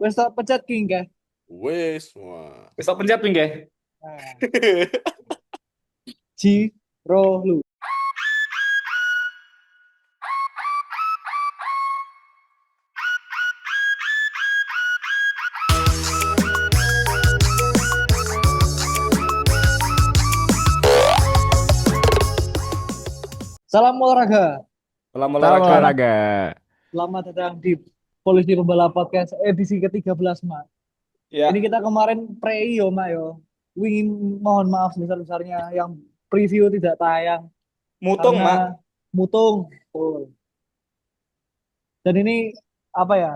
Wes tak pencet king kah? Wes, wah. Wis tak pencet ping nggih. Nah, Ji lu. Salam olahraga. Salam Salam olahraga. olahraga. Selamat datang di Polisi Pembalap Podcast edisi ke-13, Mak. Ya, Ini kita kemarin pre-yo, Mak yo. Ingin mohon maaf sebesar-besarnya yang preview tidak tayang mutung, Mak. karena mutung. Betul. Dan ini apa ya?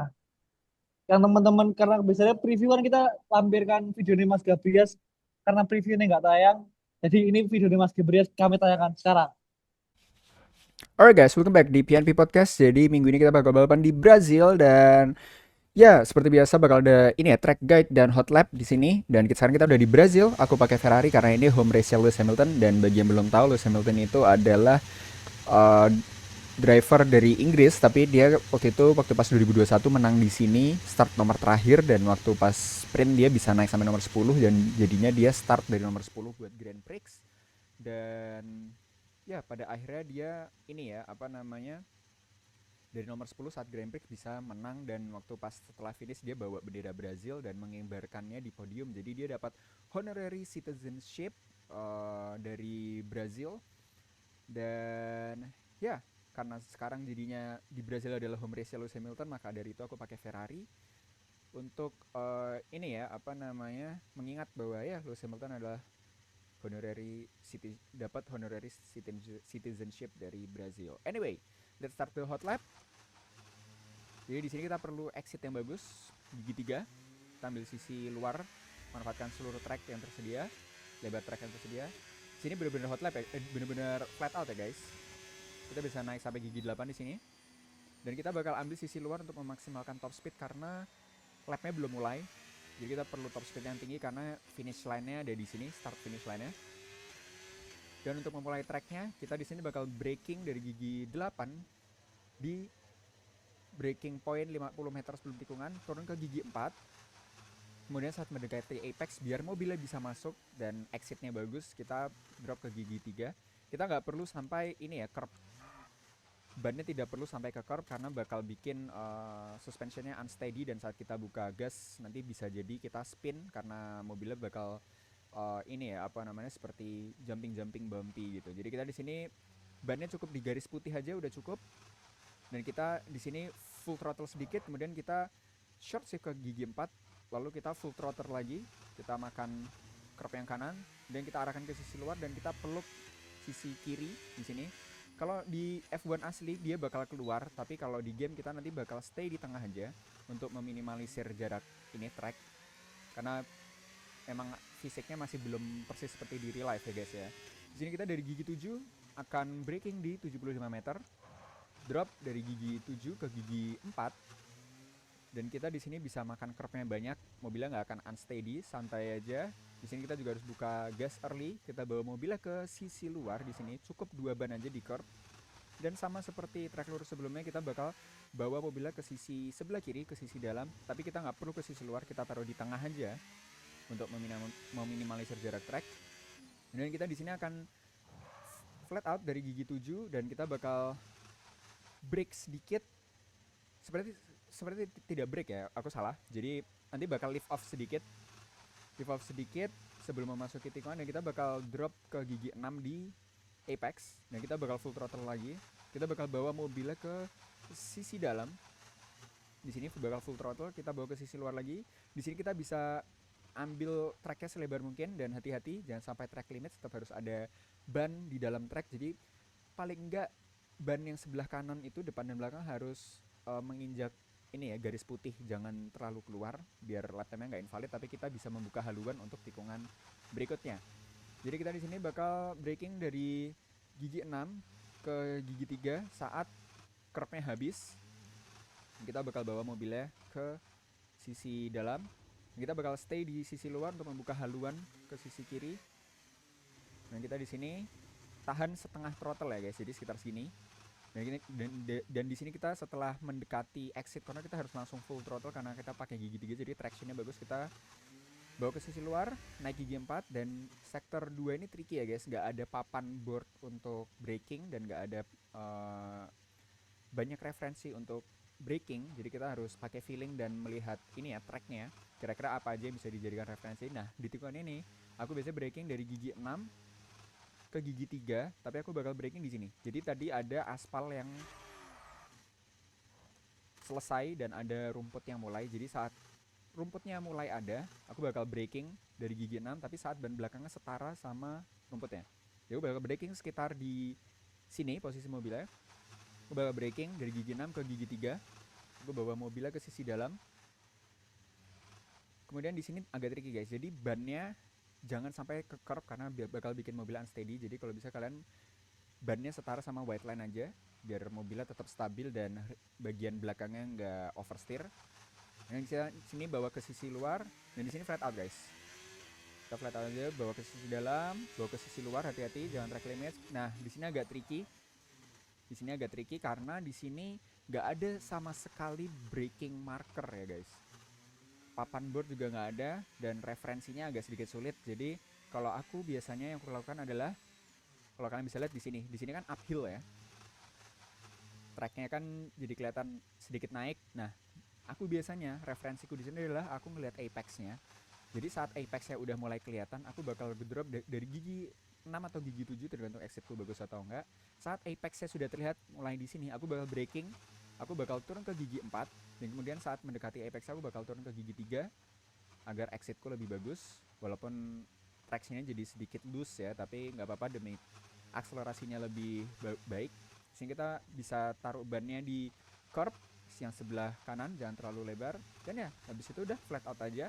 Yang teman-teman karena biasanya preview kan kita lampirkan video Mas Gabrias karena previewnya nggak tayang. Jadi ini video Mas Gabrias kami tayangkan sekarang. Alright guys, welcome back di PNP Podcast. Jadi minggu ini kita bakal balapan di Brazil dan ya seperti biasa bakal ada ini ya track guide dan hot lap di sini. Dan sekarang kita udah di Brazil. Aku pakai Ferrari karena ini home race Lewis Hamilton. Dan bagi yang belum tahu, Lewis Hamilton itu adalah uh, driver dari Inggris, tapi dia waktu pas 2021 menang di sini, start nomor terakhir, dan waktu pas sprint dia bisa naik sampai nomor 10 dan jadinya dia start dari nomor 10 buat Grand Prix. Dan ya pada akhirnya dia ini ya apa namanya dari nomor 10 saat Grand Prix bisa menang, dan waktu pas setelah finish dia bawa bendera Brazil dan mengibarkannya di podium. Jadi dia dapat honorary citizenship dari Brazil. Dan ya karena sekarang jadinya di Brazil adalah home race Lewis Hamilton, maka dari itu aku pakai Ferrari untuk ini ya apa namanya mengingat bahwa ya Lewis Hamilton adalah dapat honorary citizenship dari Brazil. Anyway, let's start the hot lap. Jadi di sini kita perlu exit yang bagus, gigi 3. Kita ambil sisi luar, manfaatkan seluruh track yang tersedia, lebar track yang tersedia. Sini benar-benar hot lap ya, benar-benar flat out ya guys. Kita bisa naik sampai gigi 8 di sini. Dan kita bakal ambil sisi luar untuk memaksimalkan top speed karena lapnya belum mulai. Jadi kita perlu top speed yang tinggi karena finish line-nya ada di sini, start finish line-nya. Dan untuk memulai tracknya, kita di sini bakal braking dari gigi 8 di braking point 50 meter sebelum tikungan, turun ke gigi 4. Kemudian saat mendekati apex, biar mobilnya bisa masuk dan exitnya bagus, kita drop ke gigi 3. Kita nggak perlu sampai ini ya, curb. Bannya tidak perlu sampai ke curb karena bakal bikin suspensionnya unsteady, dan saat kita buka gas nanti bisa jadi kita spin karena mobilnya bakal ini ya apa namanya seperti jumping bumpy gitu. Jadi kita di sini bannya cukup di garis putih aja udah cukup. Dan kita di sini full throttle sedikit, kemudian kita short shift ke gigi 4, lalu kita full throttle lagi, kita makan curb yang kanan dan kita arahkan ke sisi luar dan kita peluk sisi kiri di sini. Kalau di F1 asli dia bakal keluar, tapi kalau di game kita nanti bakal stay di tengah aja untuk meminimalisir jarak ini track. Karena emang fisiknya masih belum persis seperti di real life ya guys ya. Di sini kita dari gigi 7 akan braking di 75 meter. Drop dari gigi 7 ke gigi 4. Dan kita di sini bisa makan curbnya banyak, mobilnya nggak akan unsteady, santai aja. Di sini kita juga harus buka gas early. Kita bawa mobilnya ke sisi luar di sini, cukup 2 ban aja di curb. Dan sama seperti track lurus sebelumnya, kita bakal bawa mobilnya ke sisi sebelah kiri, ke sisi dalam. Tapi kita nggak perlu ke sisi luar, kita taruh di tengah aja untuk meminimalisir jarak track. Dan kita di sini akan flat out dari gigi 7 dan kita bakal brake sedikit. Seperti tidak break ya, aku salah. Jadi nanti bakal lift off sedikit sebelum memasuki tikungan, dan kita bakal drop ke gigi 6 di apex dan kita bakal full throttle lagi. Kita bakal bawa mobilnya ke sisi dalam. Di sini bakal full throttle, kita bawa ke sisi luar lagi. Di sini kita bisa ambil tracknya selebar mungkin, dan hati-hati jangan sampai track limit, tetap harus ada ban di dalam track. Jadi paling enggak ban yang sebelah kanan itu depan dan belakang harus menginjak ini ya garis putih, jangan terlalu keluar biar lap time-nya nggak invalid, tapi kita bisa membuka haluan untuk tikungan berikutnya. Jadi kita di sini bakal braking dari gigi 6 ke gigi 3 saat curb-nya habis. Kita bakal bawa mobilnya ke sisi dalam. Kita bakal stay di sisi luar untuk membuka haluan ke sisi kiri. Dan kita di sini tahan setengah throttle ya guys, jadi sekitar sini. Dan di sini kita setelah mendekati exit corner kita harus langsung full throttle karena kita pakai gigi 3 jadi tractionnya bagus. Kita bawa ke sisi luar, naik gigi 4 dan sektor 2 ini tricky ya guys. Nggak ada papan board untuk braking dan nggak ada banyak referensi untuk braking. Jadi kita harus pakai feeling dan melihat ini ya tracknya. Kira-kira apa aja yang bisa dijadikan referensi. Nah di tikungan ini aku biasanya braking dari gigi 6 ke gigi 3, tapi aku bakal braking di sini. Jadi tadi ada aspal yang selesai dan ada rumput yang mulai. Jadi saat rumputnya mulai ada, aku bakal braking dari gigi 6, tapi saat ban belakangnya setara sama rumputnya. Jadi aku bakal braking sekitar di sini posisi mobilnya. Aku bakal braking dari gigi 6 ke gigi 3. Aku bawa mobilnya ke sisi dalam. Kemudian di sini agak tricky guys. Jadi bannya jangan sampai ke curb karena bakal bikin mobilnya unsteady. Jadi kalau bisa kalian bannya setara sama white line aja biar mobilnya tetap stabil dan bagian belakangnya nggak oversteer. Yang di sini bawa ke sisi luar dan di sini flat out guys. Kita flat out aja, bawa ke sisi dalam, bawa ke sisi luar, hati-hati jangan track limit. Nah di sini agak tricky. Di sini agak tricky karena di sini nggak ada sama sekali braking marker ya guys. Papan board juga nggak ada dan referensinya agak sedikit sulit. Jadi kalau aku biasanya yang aku lakukan adalah, kalau kalian bisa lihat di sini kan uphill ya, tracknya kan jadi kelihatan sedikit naik. Nah aku biasanya referensiku di sini adalah aku ngelihat apexnya. Jadi saat apexnya udah mulai kelihatan, aku bakal drop dari gigi 6 atau gigi 7 tergantung exitku bagus atau enggak. Saat apexnya sudah terlihat mulai di sini, aku bakal braking. Aku bakal turun ke gigi 4 dan kemudian saat mendekati apex aku bakal turun ke gigi 3 agar exitku lebih bagus. Walaupun traksinya jadi sedikit loose ya, tapi nggak apa-apa demi akselerasinya lebih baik. Sehingga kita bisa taruh bannya di curb yang sebelah kanan, jangan terlalu lebar. Dan ya, habis itu udah flat out aja.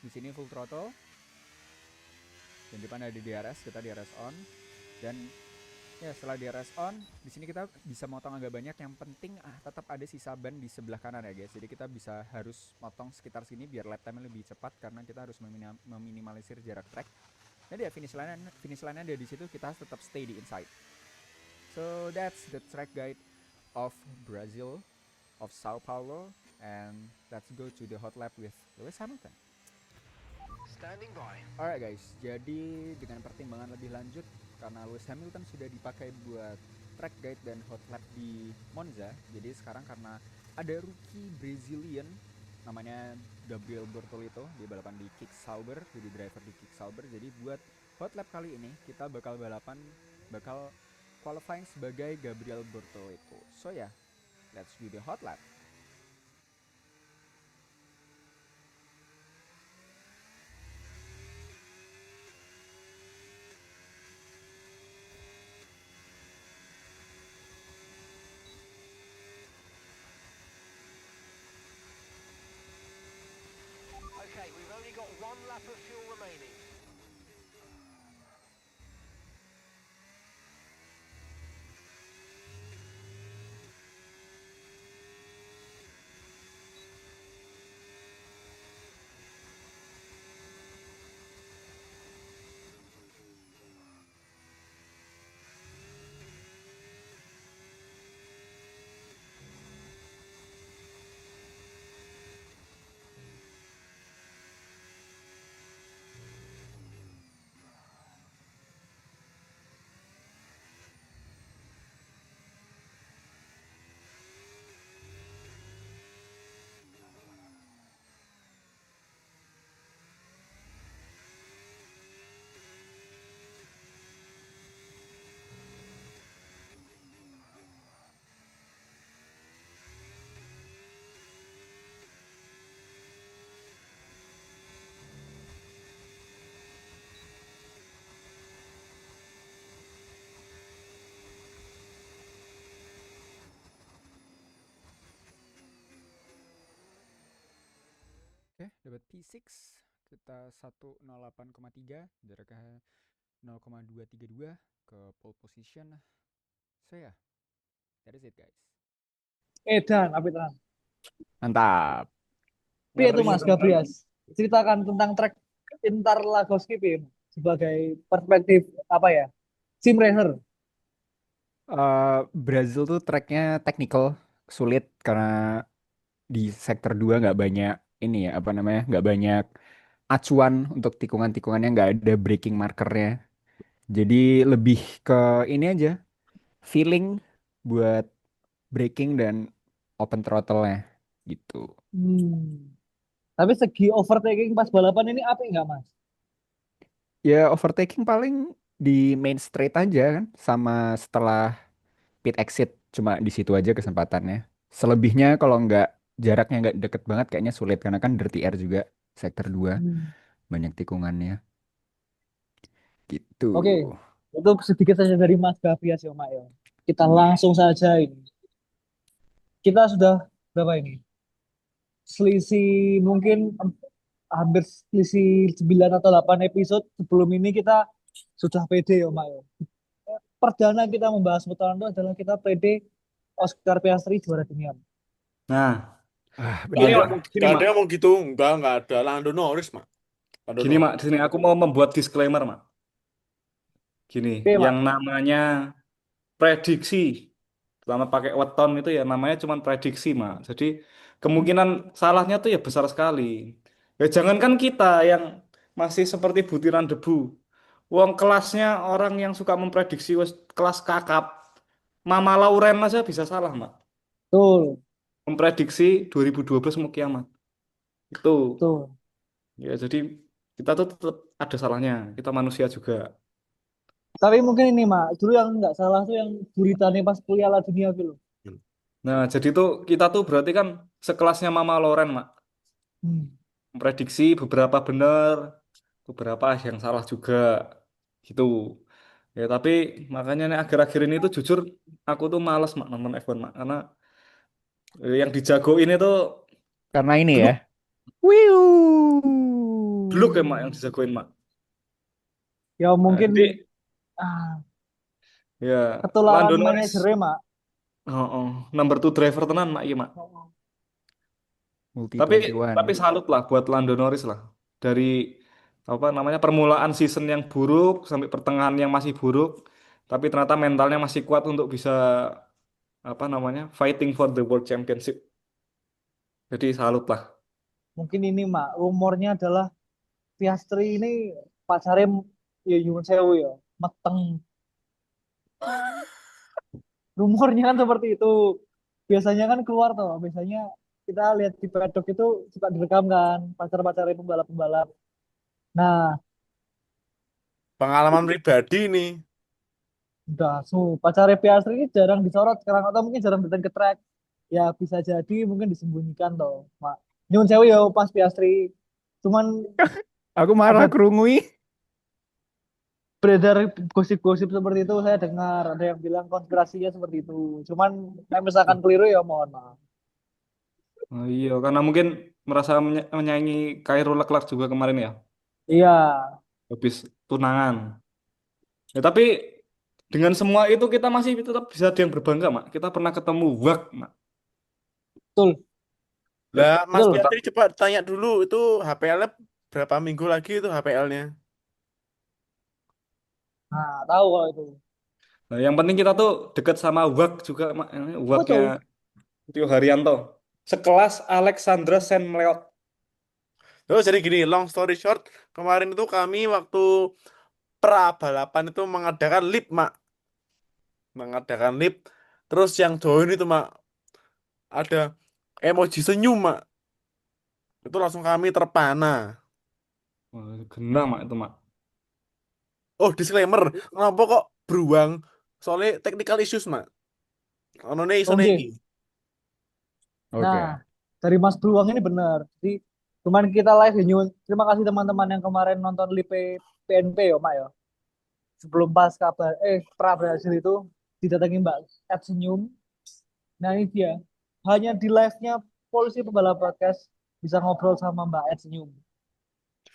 Di sini full throttle. Dan di depan ada DRS, kita DRS on. Dan ya setelah DRS on, di sini kita bisa motong agak banyak. Yang penting tetap ada sisa ban di sebelah kanan ya guys. Jadi kita harus motong sekitar sini biar lap time lebih cepat karena kita harus meminimalisir jarak track. Jadi ya finish line ada di situ, kita tetap stay di inside. So that's the track guide of Brazil, of Sao Paulo, and let's go to the hot lap with Lewis Hamilton. Standing by. Alright guys, jadi dengan pertimbangan lebih lanjut karena Lewis Hamilton sudah dipakai buat track guide dan hot lap di Monza, jadi sekarang karena ada rookie Brazilian namanya Gabriel Bortolito, dia balapan di Kick Sauber, jadi driver di Kick Sauber. Jadi buat hot lap kali ini kita bakal qualifying sebagai Gabriel Bortolito. So ya, let's do the hot lap. Okay, we've only got one lap of fuel remaining. Oke, dapat P6, kita 108,3, jaraknya 0,232 ke pole position. So ya, that is it guys. Edan, apa tenang. Mantap. Tapi itu Ngeri Mas itu. Gabrias, ceritakan tentang track Interlagos Pim sebagai perspektif apa ya, sim racer. Brazil tuh tracknya technical, sulit karena di sektor 2 nggak banyak ini ya, apa namanya, nggak banyak acuan untuk tikungan-tikungannya, nggak ada braking markernya. Jadi lebih ke ini aja, feeling buat braking dan open throttle-nya gitu. Hmm. Tapi segi overtaking pas balapan ini apik nggak Mas? Ya overtaking paling di main straight aja kan, sama setelah pit exit, cuma di situ aja kesempatannya. Selebihnya kalau nggak jaraknya nggak deket banget kayaknya sulit karena kan dirty air juga sektor 2 Hmm. banyak tikungannya gitu. Oke, itu sedikit saja dari Mas Gavias ya Mak ya. Kita langsung saja ini. Kita sudah berapa ini? Selisih mungkin hampir selisih 9 atau 8 episode sebelum ini kita sudah pede ya Mak ya. Perdana kita membahas putaran itu adalah kita pede Oscar Piastri juara dunia. Nah, Ah Gak gini ada, bener. Mak, gini gak ada Mak. yang ngomong gitu. Enggak ada. Lando Norris, Mak. Lando Gini Mak, Norris. di sini aku mau membuat disclaimer Mak. Gini, Oke yang Mak. namanya prediksi selama pakai weton itu ya namanya cuma prediksi Mak. Jadi kemungkinan salahnya tuh ya besar sekali. Ya jangankan kita yang masih seperti butiran debu. Wong kelasnya orang yang suka memprediksi kelas kakap. Mama Lauren aja bisa salah Mak. Betul, Memprediksi 2012 mau kiamat. Itu. betul. Ya jadi kita tuh tetap ada salahnya. Kita manusia juga. Tapi mungkin ini Mak, dulu yang nggak salah tuh yang Buritani pas Piala Dunia gitu. Nah, jadi tuh kita tuh berarti kan sekelasnya Mama Loren, Mak. Hmm. Memprediksi beberapa benar, beberapa yang salah juga. Gitu. Ya, tapi makanya nih akhir-akhir ini tuh jujur aku tuh males, Mak, nonton F1, Mak. Karena yang dijagoin itu Karena ini ya. bluk, Wiu. bluk ya, Mak, yang dijagoin, Mak. Ya Nah, mungkin jadi ah, ya ketularan Lando Norris, manajer Mak. oh, oh, number two driver tenan, Mak, iya, Mak. Multi Tapi 21. salut lah buat Lando Norris lah. Dari apa namanya permulaan season yang buruk sampai pertengahan yang masih buruk, tapi ternyata mentalnya masih kuat untuk bisa apa namanya fighting for the world championship. Jadi salut lah. Mungkin ini Mak, rumornya adalah Piastri ini pacarnya ya Yun Sewu ya, meteng. Rumornya kan seperti itu. Biasanya kan keluar tuh, biasanya kita lihat di pedok itu suka direkam kan, pacar-pacarnya pembalap-pembalap. Nah, Pengalaman pribadi nih. udah, pacarnya Piastri ini jarang disorot sekarang atau mungkin jarang datang ke track. Ya bisa jadi mungkin disembunyikan toh, Mak. Nyun sewu ya pas Piastri. Cuman Aku marah ada kerungui. beredar gosip-gosip seperti itu saya dengar ada yang bilang konspirasinya seperti itu. Cuman kalau misalkan keliru ya mohon maaf. Oh, iya karena mungkin merasa menyaingi Khairul Leclerc juga kemarin ya Iya, habis tunangan. Ya tapi dengan semua itu kita masih tetap bisa ada yang berbangga, Mak. Kita pernah ketemu Wak, Mak. betul, Lah, Mas betul. Piatri coba tanya dulu itu HPL-nya berapa minggu lagi itu HPL-nya. Nah, tahu kalau itu. Nah, yang penting kita tuh dekat sama Wak juga, Mak. Waknya Betul. Tio Haryanto. Sekelas Alexandra Sen Meleot. Terus jadi gini, long story short, kemarin itu kami waktu pra balapan itu mengadakan lip, Mak. Mengadakan lip. Terus yang join itu, Mak, ada emoji senyum, Mak. Itu langsung kami terpana. Wah, genah, Mak, itu, Mak. Oh, disclaimer, kenapa kok beruang? Soalnya technical issues, Mak. Ono ne iso Oke. iki. Nah, Oke. dari Mas Beruang ini benar. Jadi, cuman kita live ya, Nyun. Terima kasih teman-teman yang kemarin nonton Live PNP ya, Mak ya. Sebelum pas kabar, pra berhasil itu didatangi Mbak Ed Senyum. Nah, ini dia. Hanya di live-nya Polisi Pembalap Podcast bisa ngobrol sama Mbak Ed Senyum.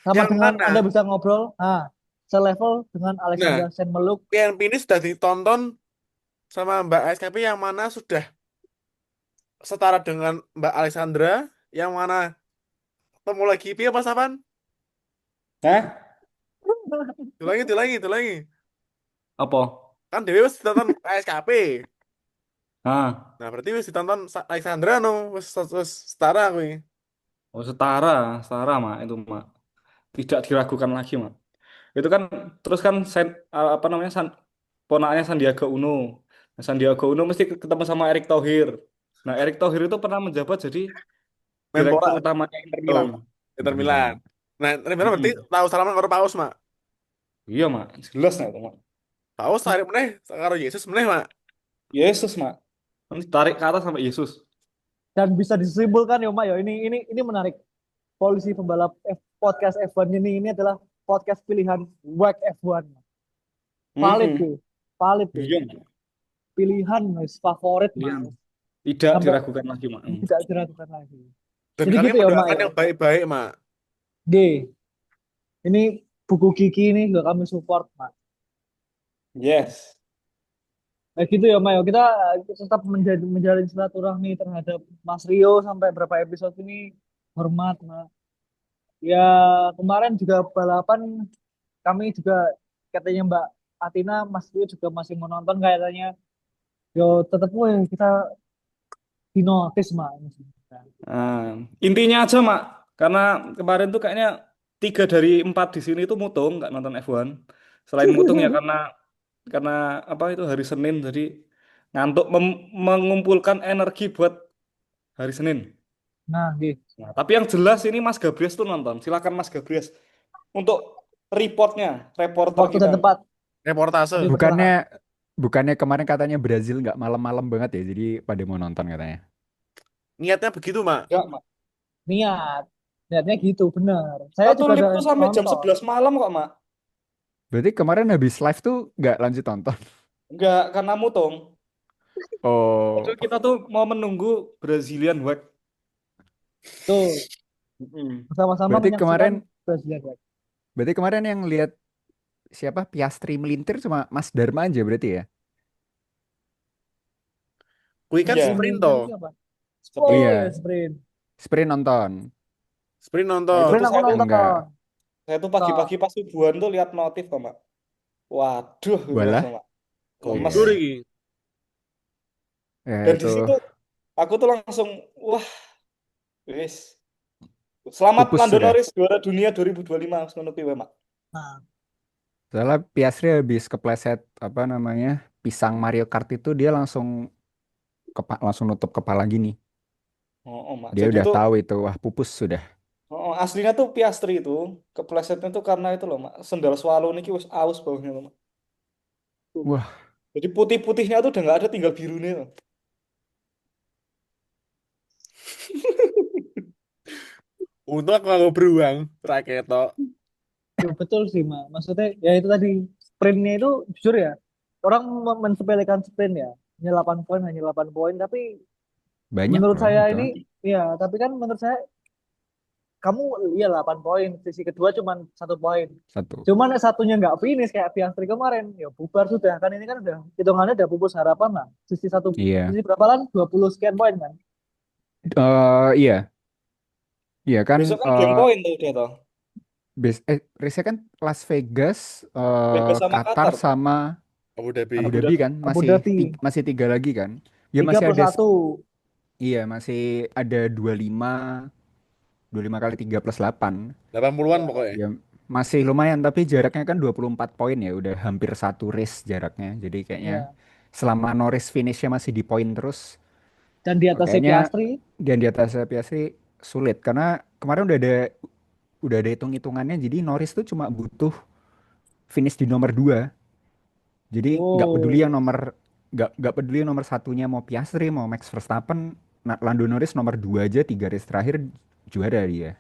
Sama Yang dengan mana? Anda bisa ngobrol, selevel dengan Nah, Alexander Senmeluk. PNP ini sudah ditonton sama Mbak SKP yang mana sudah setara dengan Mbak Alexandra, yang mana ketemu lagi piye Mas Afan? Hah? Ulangi, ulangi, ulangi. Apa? Kan Dewi wis ditonton ASKP. Ah, Nah, berarti wis ditonton Alexandra no, wis setara kuwi. oh setara, setara mak itu mak. Tidak diragukan lagi mak. Itu kan terus kan apa namanya ponakannya Sandiaga Uno. Nah, Sandiaga Uno mesti ketemu sama Erick Thohir. Nah, Erick Thohir itu pernah menjabat jadi Menpora. direktur utamanya Inter Oh, Milan, Mak. Inter Inter Milan. Milan. Nah, Inter Milan berarti Mm-mm. tahu salaman karo Paus, Mak. Iya mak, jelas nih itu mak. Paus tarik meneh karo Yesus meneh, Mak. Yesus mak, nanti tarik ke atas sampai Yesus. Dan bisa disimpulkan ya Mak ya, ini menarik. Polisi pembalap podcast F1 ini adalah podcast pilihan WAG F1. Valid Mm-mm. tuh. Valid tuh. Iya mak, Pilihan guys, favorit iya. Mak. Tidak Sampai diragukan lagi mak. tidak diragukan lagi. Dan Jadi kalian gitu ya Mak mendoakan ya. yang baik-baik, Mak. D. Ini buku Kiki ini juga kami support Mak. Yes. Nah gitu ya Mak ya. Kita tetap menjalin silaturahmi terhadap Mas Rio sampai berapa episode ini hormat Mak. Ya kemarin juga balapan kami juga katanya Mbak Atina Mas Rio juga masih menonton kayaknya. Yo tetap weh kita hipnotis Mak. Nah, intinya aja mak, karena kemarin tuh kayaknya 3 dari 4 di sini tuh mutung nggak nonton F1. Selain mutung ya karena apa itu hari Senin, jadi ngantuk mengumpulkan energi buat hari Senin. Nah, gitu. Nah, tapi yang jelas ini Mas Gabrias tuh nonton. Silakan Mas Gabrias untuk reportnya, reporter Waktu kita dan nih. tempat kami Reportase. persilakan. Bukannya bukannya kemarin katanya Brazil nggak malam-malam banget ya, jadi pada mau nonton katanya. Niatnya begitu, Mak. Ya, Mak. Niat. Niatnya gitu, bener. Saya Kita tuh juga live ada tuh sampai jam nonton. 11 malam kok, Mak. Berarti kemarin habis live tuh nggak lanjut nonton. Enggak, karena mutung. Oh, Padahal kita tuh mau menunggu Brazilian Wax. Tuh, Mm-mm. bersama-sama berarti menyaksikan kemarin Brazilian Wax. berarti kemarin yang lihat siapa Piastri melintir cuma Mas Dharma aja berarti ya? Kuwi kan Iya, Yang sprint melintir toh. itu apa? Oh sprint. ya, Iya, sprint. sprint nonton. Sprint Nah, itu nonton. tuh Sprint aku Enggak. nonton. saya tuh Toh. pagi-pagi pas subuhan tuh lihat notif kok, Mak. Waduh, gitu langsung, Walah. Mak. Lemes. Gondor Iya. iki. Ya Dan di itu situ aku tuh langsung, wah, wis. Selamat pupus Lando sudah. Norris juara dunia 2025 ngono kuwi, Mak. Nah, Soalnya Piastri habis kepleset apa namanya pisang Mario Kart itu dia langsung langsung nutup kepala gini. Oh, oh, Mak. Dia Jadi udah tuh tahu itu wah pupus sudah. aslinya tuh Piastri itu keplesetnya tuh karena itu loh, Mak. Sendal swallow niki wis aus baunya loh, Mak. Wah, Jadi putih-putihnya tuh udah nggak ada, tinggal birunya loh. Untung aku nggak beruang. Raket tok. ya betul sih, Mak. Maksudnya ya itu tadi sprintnya itu jujur ya. Orang mensepelekan sprint ya. Hanya 8 poin, hanya 8 poin. Tapi banyak menurut loh saya itu. ini, ya tapi kan menurut saya kamu iya 8 poin. Sisi kedua cuma 1 poin. Satu. Cuman satunya nggak finish kayak Piastri kemarin, ya bubar sudah kan ini kan udah hitungannya udah pupus harapan lah. Iya. Sisi berapa kan 20 sekian poin kan. Iya. Iya kan Besok kan game point tuh dia tuh. race kan Las Vegas, Vegas sama Qatar Qatar tuh. sama Abu Dhabi. Abu Abu Dhabi Dhabi. kan Abu masih Dhabi masih 3 lagi kan. Ya 3 masih plus ada 1. iya masih ada 25 kali 3 plus 8. 80-an Ya, pokoknya. Ya masih lumayan tapi jaraknya kan 24 poin ya udah hampir satu race jaraknya. Jadi kayaknya ya. selama Norris finishnya masih di poin terus Dan di atas si kayaknya Piastri, dan di atas Piastri sulit karena kemarin udah ada hitung-hitungannya jadi Norris tuh cuma butuh finish di nomor 2. Jadi oh, nggak peduli yang nomor satunya mau Piastri mau Max Verstappen, Lando Norris nomor 2 aja 3 race terakhir juara dia.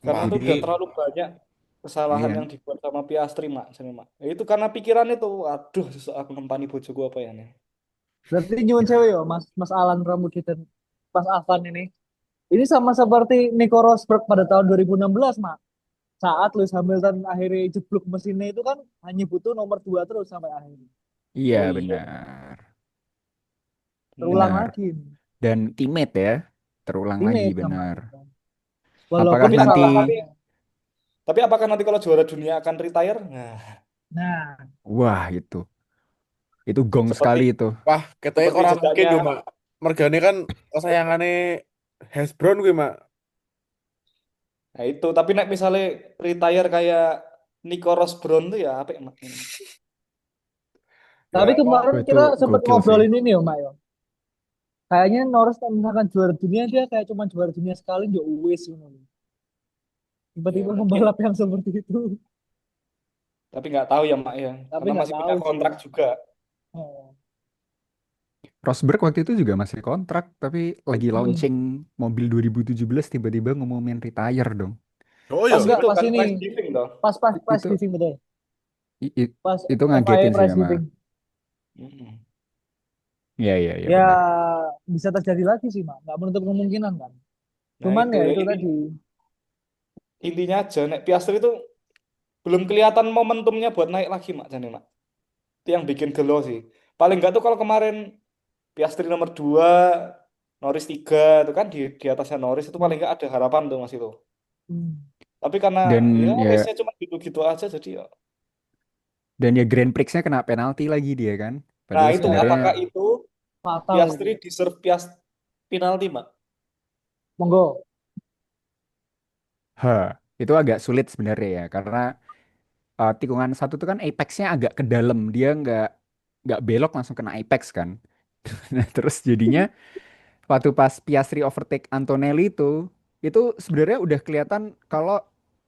Karena tuh Wah. udah Jadi terlalu banyak kesalahan iya yang dibuat sama Piastri, Mak. Sini, Mak. Ya, itu karena pikiran itu, aduh, susah aku ngempani bojoku apa ya nih. berarti nyuwun cewek ya Mas Mas Alan Ramudi dan Mas Afan ini. Ini sama seperti Nico Rosberg pada tahun 2016, Mak. Saat Lewis Hamilton akhirnya jeblok mesinnya itu kan hanya butuh nomor 2 terus sampai akhir. iya Oh iya, benar Terulang bener. benar lagi. dan teammate ya terulang lagi Teammate sama benar. kita. Apakah Walaupun Tapi nanti kesalahannya. apakah nanti kalau juara dunia akan retire? Nah, Nah, wah itu Itu gong Seperti sekali itu. Wah, katanya seperti orang mungkin jejaknya. yo, Mak. Mergane kan kesayangannya Hasbro gue, Mak. Nah itu, tapi nek misalnya retire kayak Nico Rosberg tuh ya apa emak ini. Tapi Ya, kemarin Oh, itu kita sempat gokil sih. ngobrolin ini ya, Mak, ya. Kayaknya Norris kalau misalkan juara dunia dia kayak cuma juara dunia sekali ya wis gitu. Ya Tiba-tiba mungkin, pembalap yang seperti itu. tapi nggak tahu ya mak ya, Tapi karena nggak masih punya tahu sih. kontrak juga. Oh. Rosberg waktu itu juga masih kontrak, tapi lagi Hmm. launching mobil 2017 tiba-tiba ngumumin retire dong. oh Pas yo. Enggak, itu pas kan ini. prize giving toh. Pas Itu briefing betul. i- i- Pas itu FIA ngagetin sih prize memang. giving. Mm-mm. Iya, iya, iya Ya benar. bisa terjadi lagi sih, Mak. Nggak menutup kemungkinan kan. Nah Cuman itu ya ya itu tadi. intinya aja nek Piastri itu belum kelihatan momentumnya buat naik lagi mak jane mak. Itu yang bikin gelo sih. Paling nggak tuh kalau kemarin Piastri nomor 2, Norris 3 itu kan di atasnya Norris itu paling nggak ada harapan tuh mas itu. Hmm. Tapi karena ya Dan ya race-nya cuma gitu-gitu aja jadi ya. dan ya Grand Prix-nya kena penalti lagi dia kan. Nah Padahal itu Ya, sebenarnya apakah itu fatal itu. Piastri deserve penalti mak? Monggo. ha itu agak sulit sebenarnya ya karena tikungan satu tuh kan apex-nya agak ke dalam. Dia nggak belok langsung kena apex kan. Nah, terus jadinya waktu pas Piastri overtake Antonelli itu sebenarnya udah kelihatan kalau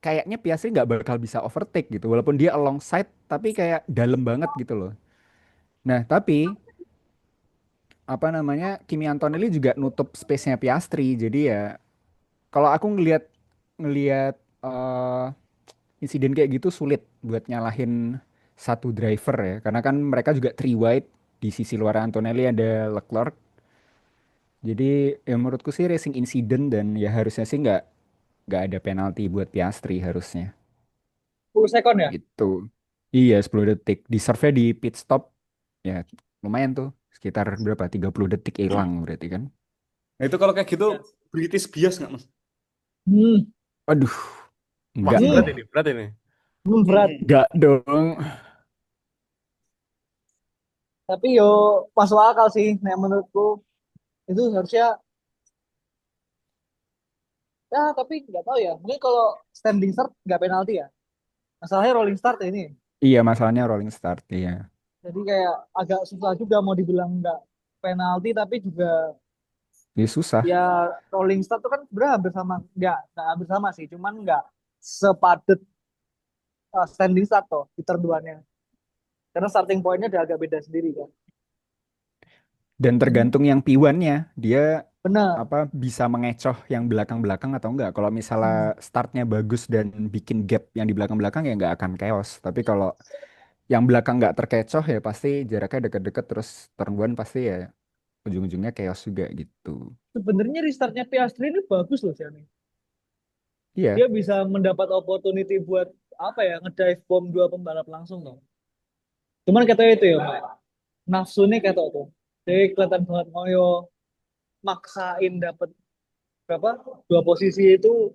kayaknya Piastri nggak bakal bisa overtake gitu walaupun dia alongside tapi kayak dalam banget gitu loh. Nah, tapi apa namanya Kimi Antonelli juga nutup space-nya Piastri. Jadi ya kalau aku ngelihat ngelihat eh, insiden kayak gitu sulit buat nyalahin satu driver ya karena kan mereka juga three wide di sisi luar Antonelli ada Leclerc. Jadi ya menurutku sih racing incident dan ya harusnya sih nggak ada penalti buat Piastri harusnya 10 sekon ya? gitu. Iya 10 detik. Di serve di pit stop ya lumayan tuh sekitar berapa 30 detik hilang berarti kan. Nah itu kalau kayak gitu British bias nggak mas? Hmm. Aduh Wah, enggak Hmm. dong. berat ini. Berat. Enggak dong. Tapi yo masuk akal sih. Nah, menurutku itu harusnya ya tapi nggak tahu ya. Mungkin kalau standing start nggak penalti ya. Masalahnya rolling start ya ini. Iya masalahnya rolling start iya. Jadi kayak agak susah juga mau dibilang nggak penalti tapi juga Ini susah. ya rolling start itu kan sebenarnya hampir sama nggak hampir sama sih cuman nggak sepadet standing start tuh di turn 2-nya karena starting pointnya udah agak beda sendiri kan. Dan Jadi tergantung yang P1-nya dia benar. apa bisa mengecoh yang belakang-belakang atau enggak. Kalau misalnya Hmm. startnya bagus dan bikin gap yang di belakang-belakang ya nggak akan chaos. Tapi kalau yang belakang nggak terkecoh ya pasti jaraknya deket-deket terus turn one pasti ya ujung-ujungnya chaos juga gitu. Sebenarnya restartnya Piastri ini bagus loh sih ini. Iya, Dia bisa mendapat opportunity buat apa ya ngedive bom dua pembalap langsung loh. Cuman kata itu ya Mbak, nafsu nih kata tuh jadi kelihatan banget ngoyo maksain dapat berapa dua posisi itu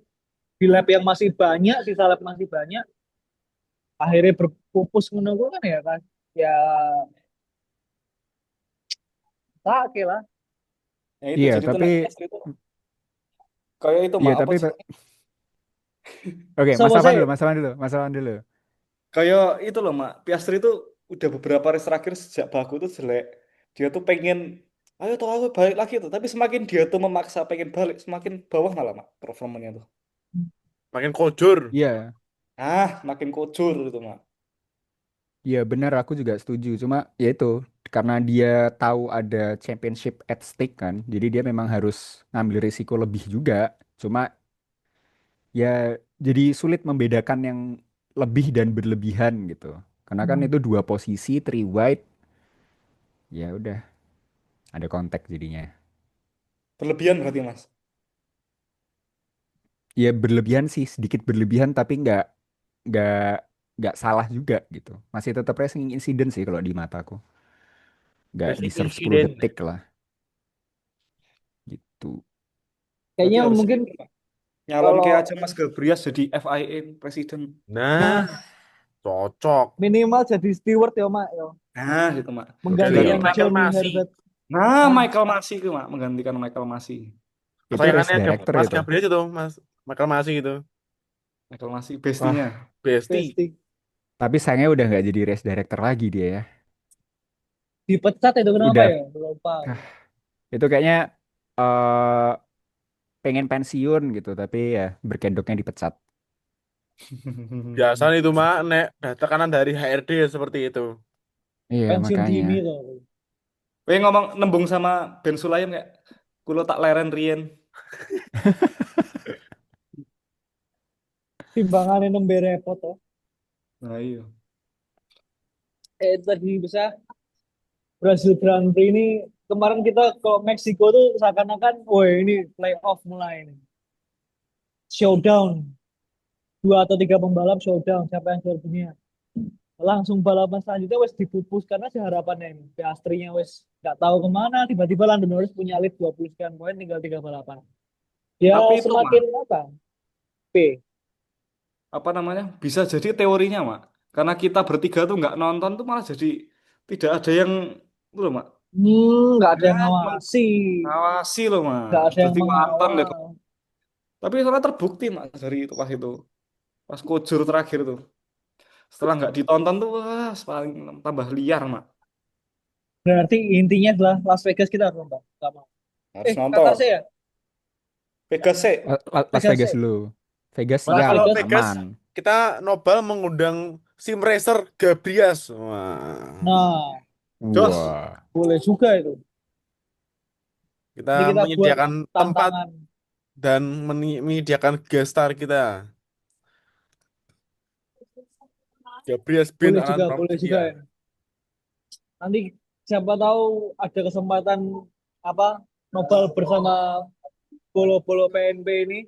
di lap yang masih banyak sisa lap masih banyak akhirnya berpupus menunggu kan ya kan ya tak oke lah. Nah itu iya jadi tuh tapi nek Piastri itu kayak itu iya mak apa tapi sih? oke So Mas was Afan dulu, it? Mas Afan dulu, Mas Afan dulu. Kayak itu loh mak, Piastri itu udah beberapa race terakhir sejak Baku tuh jelek. Dia tuh pengen, ayo tuh aku balik lagi tuh. Tapi semakin dia tuh memaksa pengen balik, semakin bawah malah mak performanya tuh. Makin kojur. Iya, Ah, makin kocur itu mak. iya benar aku juga setuju. Cuma ya itu karena dia tahu ada championship at stake kan, jadi dia memang harus ngambil risiko lebih juga. Cuma ya jadi sulit membedakan yang lebih dan berlebihan gitu. Karena kan itu dua posisi three wide, ya udah ada kontak jadinya. Berlebihan berarti mas. Ya berlebihan sih sedikit berlebihan tapi nggak nggak salah juga gitu. Masih tetap racing incident sih kalau di mataku. Nggak Racing deserve 10 insiden. detik lah gitu. Berarti Kayaknya harus mungkin nyalon kalau kayak aja Mas Gabrias jadi FIA presiden. Nah, nah cocok. minimal jadi steward ya mak ya Nah, itu mak. Menggantikan Gantiin Ganti Michael Johnny Masi. Herbert. Nah, Nah, Michael Masi itu mak, menggantikan Michael Masi. Itu race Sayangannya director Mas itu. Gabriel itu, Mas Michael Masi itu. Michael Masi Wah, bestinya. Besti. Besti. tapi sayangnya udah nggak jadi race director lagi dia ya. Dipecat itu kenapa Udah, ya? Lupa. ah, itu kayaknya eh pengen pensiun gitu, tapi ya berkedoknya dipecat. Biasa itu mah nek tekanan dari HRD seperti itu. Iya, Pensiun makanya. dini tuh. Ngomong nembung sama Ben Sulayem kayak kulo tak leren rien. Timbangannya nembe repot tuh. Nah, iya. Tadi bisa Brazil Grand Prix ini kemarin kita ke Meksiko tuh seakan-akan, wah ini playoff mulai nih. Showdown. Dua atau tiga pembalap showdown. Siapa yang juara dunia. Langsung balapan selanjutnya wes dipupus karena sih harapannya ini. Piastrinya wes nggak tahu kemana. Tiba-tiba Lando Norris punya lead 20 sekian poin tinggal tiga balapan. Ya Tapi itu semakin mak, apa? P. apa namanya? Bisa jadi teorinya mak. Karena kita bertiga tuh nggak nonton tuh malah jadi tidak ada yang itu loh mak. Nggak ada Ya, yang ngawasi. ngawasi loh mak. Nggak ada yang Jadi nonton deh. mengawal. Tapi soalnya terbukti mak dari itu pas kujur terakhir tuh. Setelah nggak ditonton tuh wah paling tambah liar mak. Berarti intinya adalah Las Vegas kita harus nonton. Nggak mau. Harus Qatar nonton. sih ya? Vegas sih. Las Vegas Vegas sih. dulu. Vegas Malah Las siap, kalau Vegas. Vegas aman. kita nobal mengundang sim racer Gabrias. Wah. Nah, Jos, Wah. boleh juga itu. kita Jadi kita buat menyediakan tempat tantangan. dan menyediakan guest star kita. Gabrias bin Alan Boleh juga Pramudia. ya. Nanti siapa tahu ada kesempatan apa Nobel bersama bolo-bolo PNP ini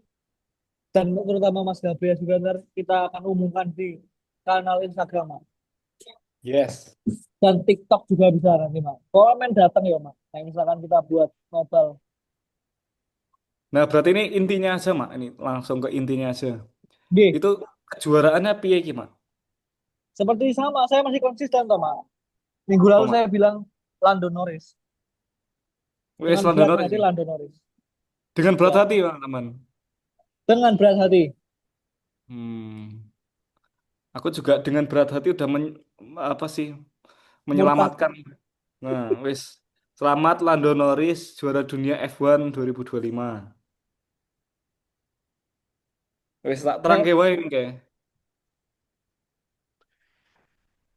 dan terutama Mas Gabriel juga ntar kita akan umumkan di kanal Instagram Mas. Yes. Dan TikTok juga bisa nanti Mas. Komen datang ya Mas. Nah, misalkan kita buat Nobel. Nah, berarti ini intinya aja, Mak. Ini langsung ke intinya aja. G. Itu kejuaraannya piye ki, Mak? Seperti sama, saya masih konsisten toh Mas. Minggu Apa, lalu Mak? saya bilang Lando Norris. Wes Dengan Lando berat Norris. hati Lando Norris. Dengan berat Ya, hati, Bang, teman. dengan berat hati. Hmm. Aku juga dengan berat hati udah apa sih Murtad. menyelamatkan. Nah, wes. Selamat Lando Norris juara dunia F1 2025. Wes tak terang Ya, wae ini kayak.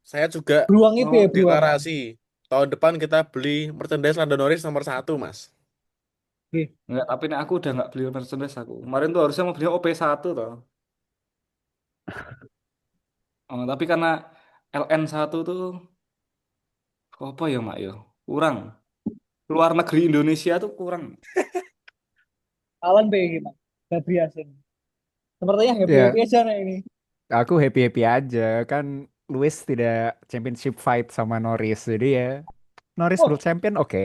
Saya juga beruang IP mau ya beruang. deklarasi. Tahun depan kita beli merchandise Lando Norris nomor 1, Mas. G. Enggak, tapi ini aku udah nggak beli Mercedes aku. Kemarin tuh harusnya mau beli OP1 toh. Oh, tapi karena LN1 tuh apa ya, Mak ya? Kurang. Luar negeri Indonesia tuh kurang. Alan B gimana? Gabriel ini. Sepertinya happy-happy Ya, aja nih ini. aku happy-happy aja. Kan Lewis tidak championship fight sama Norris. Jadi ya, Norris Oh, world champion, oke.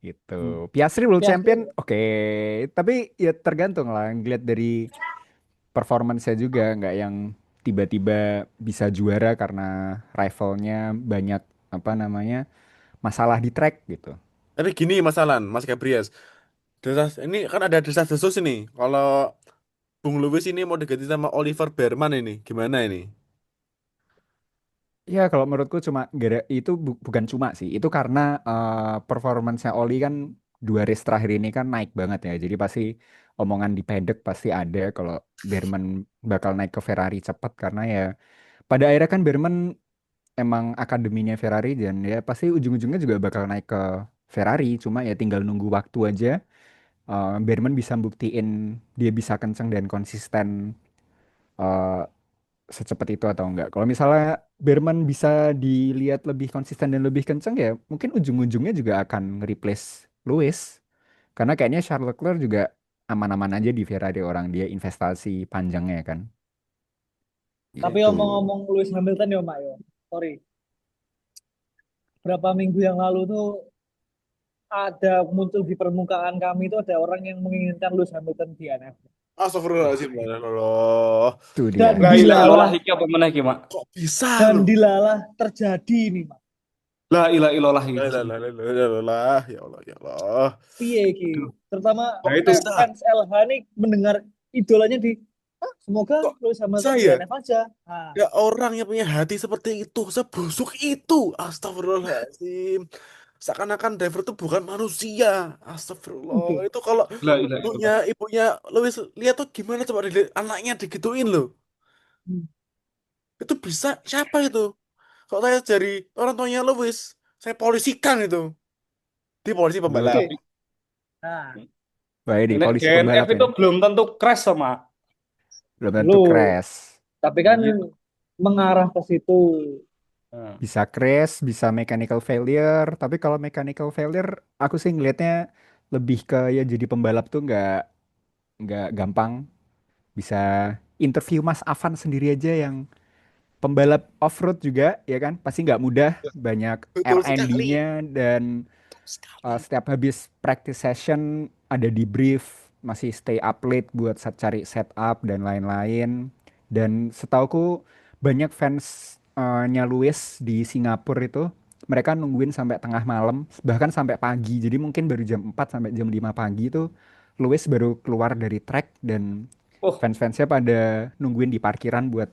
Gitu. Hmm. Piastri world Piastri. champion, oke. Tapi ya tergantung lah. Ngeliat dari performance-nya juga. Nggak yang tiba-tiba bisa juara karena rivalnya banyak, apa namanya, masalah di track gitu. Tapi gini masalah, Mas Gabrias. Ini kan ada desas-desus ini. Kalau Bung Lewis ini mau diganti sama Oliver Berman ini. Gimana ini? Ya kalau menurutku cuma itu bukan cuma sih, itu karena performance-nya Oli kan dua race terakhir ini kan naik banget ya. Jadi pasti omongan di paddock pasti ada kalau Berman bakal naik ke Ferrari cepat karena ya pada akhirnya kan Berman emang akademinya Ferrari dan ya pasti ujung-ujungnya juga bakal naik ke Ferrari. Cuma ya tinggal nunggu waktu aja. Berman bisa buktiin dia bisa kenceng dan konsisten eh, secepat itu atau enggak. Kalau misalnya Berman bisa dilihat lebih konsisten dan lebih kenceng ya mungkin ujung-ujungnya juga akan nge-replace Lewis. Karena kayaknya Charles Leclerc juga aman-aman aja di Ferrari orang dia investasi panjangnya kan. Tapi Gitu. ngomong-ngomong Lewis Hamilton ya Mak ya. Sorry. Berapa minggu yang lalu tuh ada muncul di permukaan kami itu ada orang yang menginginkan Lewis Hamilton di NF. Astagfirullahaladzim. Allah. Itu dia. Dan La ilaha illallah dilalah iki apa meneh iki, Mak? Kok bisa dan loh? dilalah terjadi nih Mak. La ilaha illallah La izin. la la la la la la. Ya Allah, ya Allah. Piye iki? Aduh. Terutama Nah Kok itu bisa? fans LH nih mendengar idolanya semoga Kok Lewis bisa Hamilton ya? DNF aja. Nah, Ada orang yang punya hati seperti itu, sebusuk itu. Astagfirullahaladzim. Seakan-akan driver itu bukan manusia. Astagfirullah. udah. Itu kalau la ilaha ibunya illallah. ibunya Lewis lihat tuh gimana coba dilihat anaknya digituin loh. Hmm. Itu bisa siapa itu? Kalau saya dari orang tuanya Lewis, saya polisikan itu. Di polisi Nah, pembalap. Oke. tapi Nah, Wah, ini nek polisi DNF pembalap itu ini. belum tentu crash sama. Belum tentu belum. crash. Tapi Nah kan gitu. mengarah ke situ. Nah, Bisa crash, bisa mechanical failure. Tapi kalau mechanical failure, aku sih ngelihatnya lebih ke ya jadi pembalap tuh nggak gampang. Bisa interview Mas Afan sendiri aja yang pembalap off-road juga, ya kan? Pasti nggak mudah. Banyak Betul sekali. R&D-nya dan Betul sekali. setiap habis practice session ada debrief, masih stay up late buat cari setup dan lain-lain. Dan setauku banyak fans nya Lewis di Singapura itu mereka nungguin sampai tengah malam, bahkan sampai pagi. Jadi mungkin baru jam 4 sampai jam 5 pagi itu Lewis baru keluar dari track dan oh, fans-fansnya pada nungguin di parkiran buat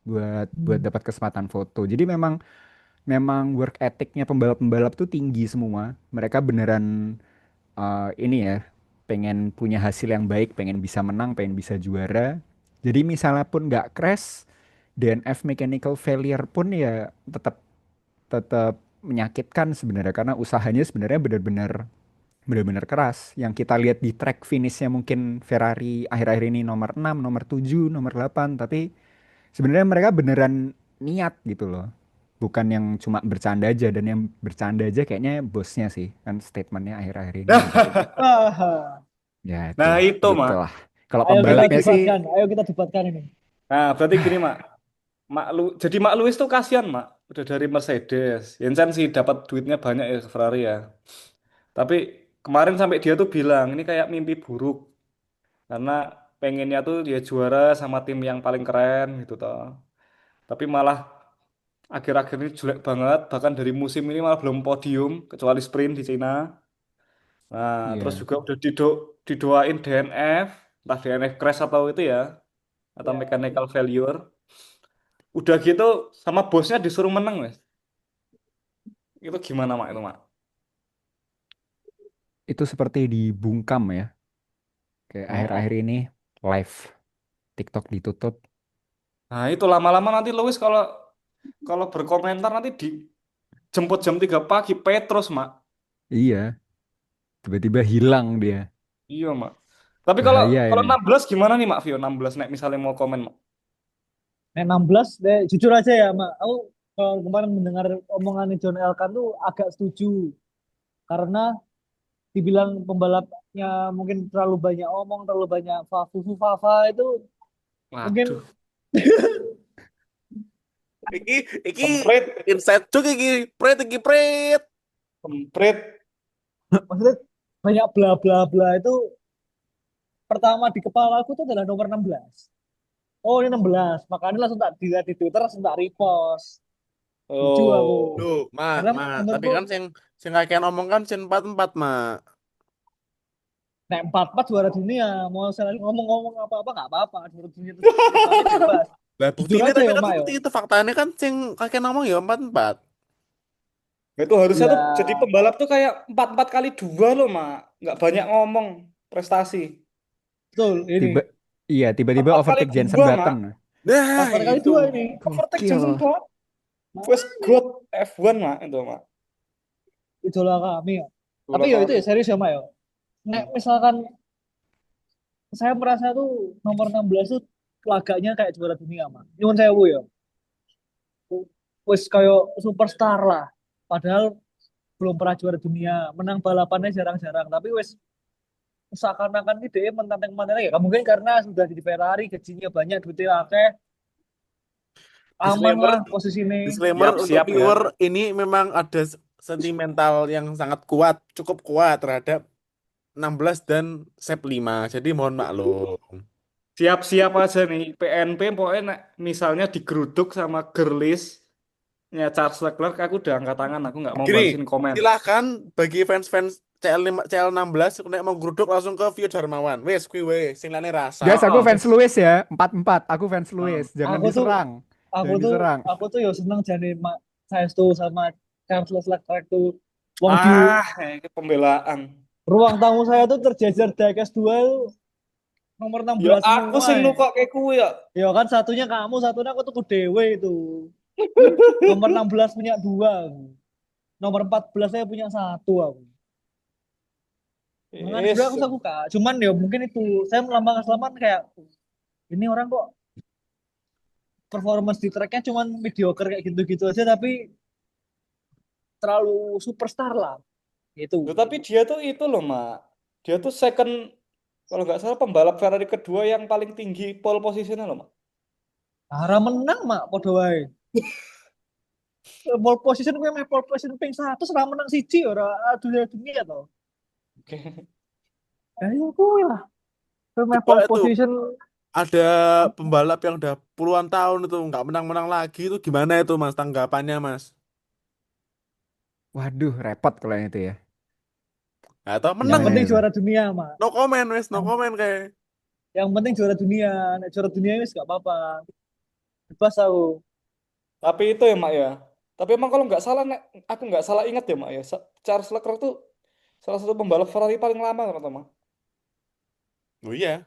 buat Hmm. dapat kesempatan foto. Jadi memang memang work ethicnya pembalap-pembalap tuh tinggi semua. Mereka beneran ini ya, pengen punya hasil yang baik, pengen bisa menang, pengen bisa juara. Jadi misalnya pun nggak crash, DNF mechanical failure pun ya tetap tetap menyakitkan sebenarnya karena usahanya sebenarnya benar-benar keras. Yang kita lihat di track finishnya mungkin Ferrari akhir-akhir ini nomor 6, nomor 7, nomor 8, tapi sebenarnya mereka beneran niat gitu loh. Bukan yang cuma bercanda aja dan yang bercanda aja kayaknya bosnya sih kan statementnya akhir-akhir ini juga. Ah, Ya nah itulah, itu mak. gitulah. Kalau ayo kita Berarti pembalapnya sih debatkan. Ayo kita debatkan ini. Nah, berarti gini, Mak. Jadi Mak Luis tuh kasihan, Mak. Udah dari Mercedes. Jensen sih dapat duitnya banyak ya ke Ferrari ya. Tapi kemarin sampai dia tuh bilang, ini kayak mimpi buruk. Karena pengennya tuh dia juara sama tim yang paling keren gitu toh. Tapi malah akhir-akhir ini jelek banget. Bahkan dari musim ini malah belum podium, kecuali sprint di Cina. Nah, terus iya. juga udah didoain DNF. Entah DNF crash atau itu ya. Atau Ya. mechanical failure. Udah gitu sama bosnya disuruh menang, Mas. Itu gimana, Mak, itu, Mak? Itu seperti dibungkam ya. Kayak akhir-akhir Oh. ini live TikTok ditutup. Nah, itu lama-lama nanti Lewis kalau kalau berkomentar nanti dijemput jam 3 pagi Petrus, Mak. Iya, tiba-tiba hilang dia. Iya, Mak. Tapi kalau Bahaya kalau ini. 16 gimana nih, Mak Vio? 16 nek misalnya mau komen, Mak. Nek 16, jujur aja ya, Mak. Aku kalau kemarin mendengar omongan John Elkan tuh agak setuju. Karena dibilang pembalapnya mungkin terlalu banyak omong, terlalu banyak fafa itu mungkin Waduh, Iki iki kempret, inside joke iki pret. kempret. maksudnya banyak bla bla bla itu pertama di kepala aku tuh adalah nomor 16. Oh ini 16, makanya langsung tak dilihat di Twitter langsung tak repost. Setuju aku. Oh. Duh, Karena tapi menurutku kan sing kakean omong kan sing 44, Mak. nek 44 juara dunia, mau saya ngomong-ngomong apa-apa nggak apa-apa, juara dunia itu tempatnya bebas. Lah Jujur buktinya aja tapi ya, kan Mak yo. seperti itu faktanya kan sing kakean omong ya 44. Itu harusnya Ya, tuh jadi pembalap tuh kayak 4-4 kali 2 loh, Mak. Nggak banyak ngomong prestasi. betul ini. Tiba iya, tiba-tiba 4 kali overtake Jensen 2, Mak. Button. Nah, 4 kali itu. dua ini. Overtake Gokil. Jenson Button. West God F1, Mak, itu, Mak. Idola kami ya. Tapi Bola yo itu ya kami. serius ya, Mak yo. Nek misalkan saya merasa tuh nomor 16 tuh lagaknya kayak juara dunia, Mak. Nyuwun sewu ya. Wis kayak superstar lah. Padahal belum pernah juara dunia, menang balapannya jarang-jarang, tapi wis seakan-akan ini dia mentantang-mentang ya. Mungkin karena sudah di Ferrari, gajinya banyak, duitnya akeh, aman Disclaimer, lah posisi ini. disclaimer untuk Siap-siap ya. viewer ini memang ada sentimental yang sangat kuat, cukup kuat terhadap 16 dan Sep 5. Jadi mohon maklum. Siap-siap aja nih. PNP pokoknya misalnya digeruduk sama Gerlis ya Charles Leclerc aku udah angkat tangan, aku nggak mau Gini, balesin komen. silahkan bagi fans-fans CL5, CL16 nek mau geruduk langsung ke Vio Darmawan. Wes kuwi we, sing lane rasa. Guys, aku Oh, fans Lewis ya. 4-4. Aku fans oh. Lewis. Jangan Aku tuh diserang. aku Jangan tuh diserang. aku tuh ya seneng jadi mak saya tuh sama Carlos Leclerc tuh wong di Ah, ini pembelaan. ruang tamu saya tuh terjejer diecast dua nomor Ya 16 aku semua sing ya. nukok kayak kuwi ya. Ya kan satunya kamu, satunya aku tuh dewe itu. Nomor 16 punya dua. Nomor 14 saya punya satu aku. Makanya sebenarnya Yes. aku suka. Cuman ya mungkin itu saya melambangkan kelamaan kayak ini orang kok performance di tracknya cuman mediocre kayak gitu-gitu aja tapi terlalu superstar lah. Itu. Loh, tapi dia tuh itu loh, Mak. Dia tuh second, kalau nggak salah pembalap Ferrari kedua yang paling tinggi pole positionnya loh, Mak. Hara menang mak podo wae. Pole position gue main pole position ping 100 ora menang siji ora dunia to. Oke. Ya itu gue lah. Gue main Coba pole itu position ada pembalap yang udah puluhan tahun itu nggak menang-menang lagi itu gimana itu Mas tanggapannya Mas? Waduh, repot kalau yang itu ya. Atau yang menang Gimana penting itu? juara dunia mak. no comment wes no Yang, comment kayak. yang penting juara dunia. Nek juara dunia wis gak apa-apa. Bebas aku. Tapi itu ya, Mak ya. Tapi emang kalau nggak salah, aku nggak salah ingat ya, Mak ya. Charles Leclerc tuh salah satu pembalap Ferrari paling lama, teman-teman. Oh iya.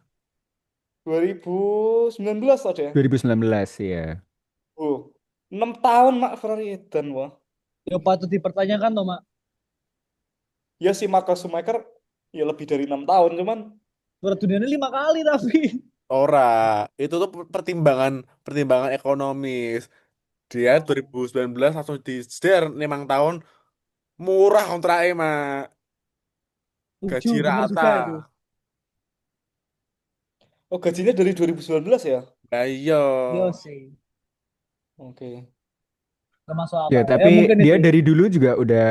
2019 aja ya. 2019 ya. Oh, 6 tahun, Mak, Ferrari dan wah. Ya patut dipertanyakan toh mak. Ya si Michael Schumacher ya lebih dari 6 tahun, cuman Juara dunia ini 5 kali tapi. Ora, itu tuh pertimbangan pertimbangan ekonomis. Dia 2019 langsung di sedir 5 tahun murah kontraknya mah Tujuh gaji bener rata. juga itu. oh gajinya dari 2019 ya. Nah, iya. Yo sih. Oke. Termasuk Ya, akal. Ya tapi mungkin dia itu. dari dulu juga udah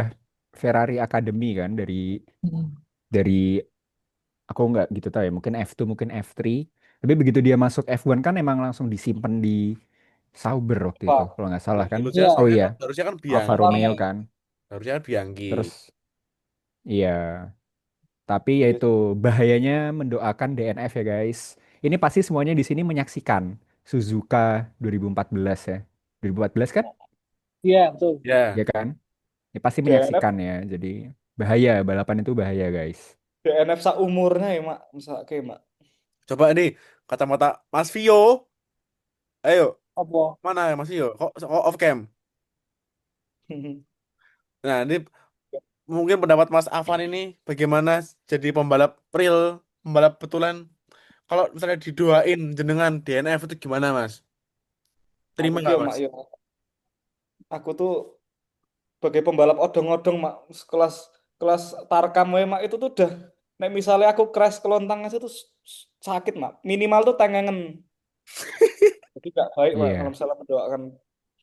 Ferrari Academy kan Hmm. dari aku nggak gitu tahu ya, mungkin F2 mungkin F3. Tapi begitu dia masuk F1 kan emang langsung disimpan di Sauber waktu itu Apa? kalau nggak salah kan. Harusnya Iya. Oh iya, harusnya kan Alfa Alfa Bianchi. Romeo Romeo. kan. Harusnya kan Bianchi. Terus iya, tapi Yes. yaitu bahayanya mendoakan DNF ya guys. Ini pasti semuanya di sini menyaksikan Suzuka 2014 ya. 2014 kan? Iya betul. Ya, Ya kan? Ini pasti DNF menyaksikan ya. Jadi bahaya, balapan itu bahaya guys. DNF seumurnya ya, Mak. Misalnya, Mak. coba nih kacamata Mas Vio. Ayo, Apa? mana ya Mas Vio? Kok off cam? Nah, ini mungkin pendapat Mas Afan ini bagaimana jadi pembalap real, pembalap betulan. Kalau misalnya didoain jenengan DNF itu gimana Mas? Aku Terima ki nggak yo, Mas? Mak yo. Aku tuh sebagai pembalap odong-odong, Mak, kelas kelas Tarkam we, Mak, itu tuh udah nek misalnya aku crash kelontang aja tuh sakit, Mak. Minimal tuh tengengen. Jadi gak baik, Mak, kalau Iya. misalnya mendoakan